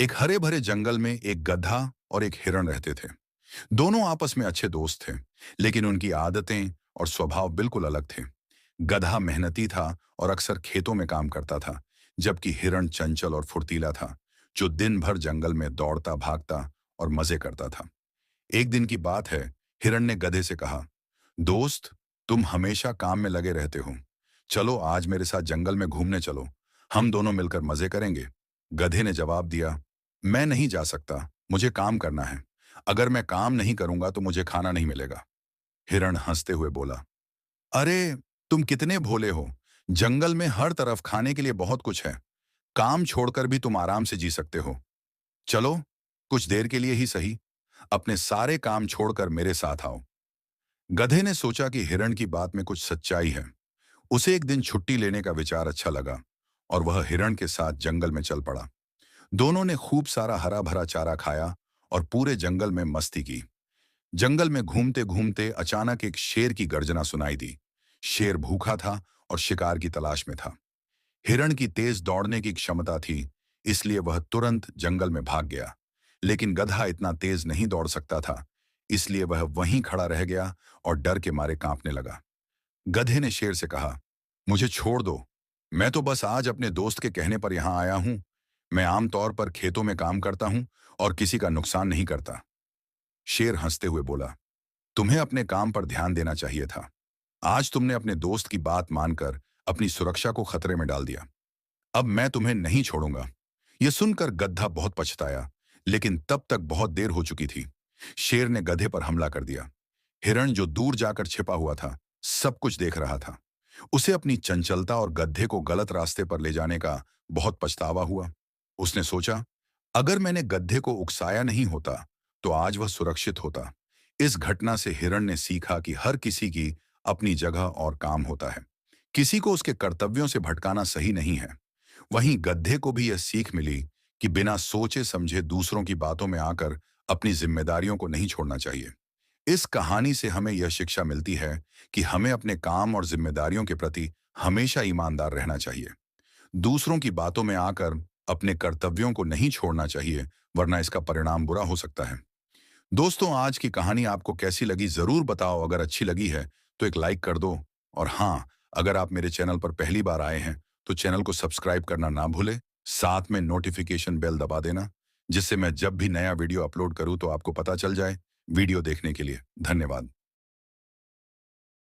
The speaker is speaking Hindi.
एक हरे भरे जंगल में एक गधा और एक हिरण रहते थे। दोनों आपस में अच्छे दोस्त थे, लेकिन उनकी आदतें और स्वभाव बिल्कुल अलग थे। गधा मेहनती था और अक्सर खेतों में काम करता था, जबकि हिरण चंचल और फुर्तीला था, जो दिन भर जंगल में दौड़ता भागता और मजे करता था। एक दिन की बात है, हिरण ने गधे से कहा, दोस्त, तुम हमेशा काम में लगे रहते हो। चलो आज मेरे साथ जंगल में घूमने चलो, हम दोनों मिलकर मजे करेंगे। गधे ने जवाब दिया, मैं नहीं जा सकता, मुझे काम करना है। अगर मैं काम नहीं करूंगा तो मुझे खाना नहीं मिलेगा। हिरण हंसते हुए बोला, अरे, तुम कितने भोले हो। जंगल में हर तरफ खाने के लिए बहुत कुछ है। काम छोड़कर भी तुम आराम से जी सकते हो। चलो, कुछ देर के लिए ही सही, अपने सारे काम छोड़कर मेरे साथ आओ। गधे ने सोचा कि हिरण की बात में कुछ सच्चाई है। उसे एक दिन छुट्टी लेने का विचार अच्छा लगा और वह हिरण के साथ जंगल में चल पड़ा। दोनों ने खूब सारा हरा भरा चारा खाया और पूरे जंगल में मस्ती की। जंगल में घूमते घूमते अचानक एक शेर की गर्जना सुनाई दी। शेर भूखा था और शिकार की तलाश में था। हिरण की तेज दौड़ने की क्षमता थी, इसलिए वह तुरंत जंगल में भाग गया। लेकिन गधा इतना तेज नहीं दौड़ सकता था, इसलिए वह वहीं खड़ा रह गया और डर के मारे कांपने लगा। गधे ने शेर से कहा, मुझे छोड़ दो, मैं तो बस आज अपने दोस्त के कहने पर यहां आया हूं। मैं आमतौर पर खेतों में काम करता हूं और किसी का नुकसान नहीं करता। शेर हंसते हुए बोला, तुम्हें अपने काम पर ध्यान देना चाहिए था। आज तुमने अपने दोस्त की बात मानकर अपनी सुरक्षा को खतरे में डाल दिया। अब मैं तुम्हें नहीं छोड़ूंगा। यह सुनकर गधा बहुत पछताया, लेकिन तब तक बहुत देर हो चुकी थी। शेर ने गधे पर हमला कर दिया। हिरण, जो दूर जाकर छिपा हुआ था, सब कुछ देख रहा था। उसे अपनी चंचलता और गधे को गलत रास्ते पर ले जाने का बहुत पछतावा हुआ। उसने सोचा, अगर मैंने गधे को उकसाया नहीं होता, तो आज वह सुरक्षित होता। इस घटना से हिरण ने सीखा कि हर किसी की अपनी जगह और काम होता है। किसी को उसके कर्तव्यों से भटकाना सही नहीं है। वहीं गधे को भी यह सीख मिली कि बिना सोचे समझे दूसरों की बातों में आकर अपनी जिम्मेदारियों को नहीं छोड़ना चाहिए। इस कहानी से हमें यह शिक्षा मिलती है कि हमें अपने काम और जिम्मेदारियों के प्रति हमेशा ईमानदार रहना चाहिए। दूसरों की बातों में आकर अपने कर्तव्यों को नहीं छोड़ना चाहिए, वरना इसका परिणाम बुरा हो सकता है। दोस्तों, आज की कहानी आपको कैसी लगी जरूर बताओ। अगर अच्छी लगी है तो एक लाइक कर दो। और हाँ, अगर आप मेरे चैनल पर पहली बार आए हैं तो चैनल को सब्सक्राइब करना ना भूलें। साथ में नोटिफिकेशन बेल दबा देना, जिससे मैं जब भी नया वीडियो अपलोड करूं तो आपको पता चल जाए। वीडियो देखने के लिए धन्यवाद।